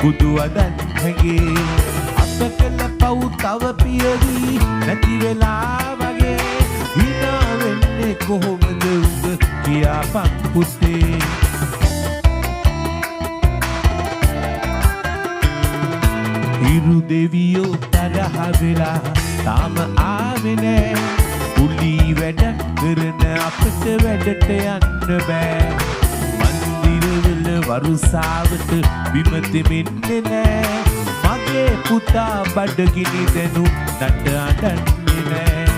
බුදු අදන් හැගේ අපකල පව් තව පියවි නැති වෙලා වගේ හිනා වෙන්නේ කොහොමද උඹ කියාපන් පුතේ හිරු දෙවියෝ තරහ වෙලා තාම ආවේ නෑ පුලි වැඩ කරන අපට වැඩට යන්න බෑ මන්දිරවල වරුසාවට බිම දෙමින්නේ නෑ මගේ පුතා බඩගිනි දැනු නට අඬන්නේ නෑ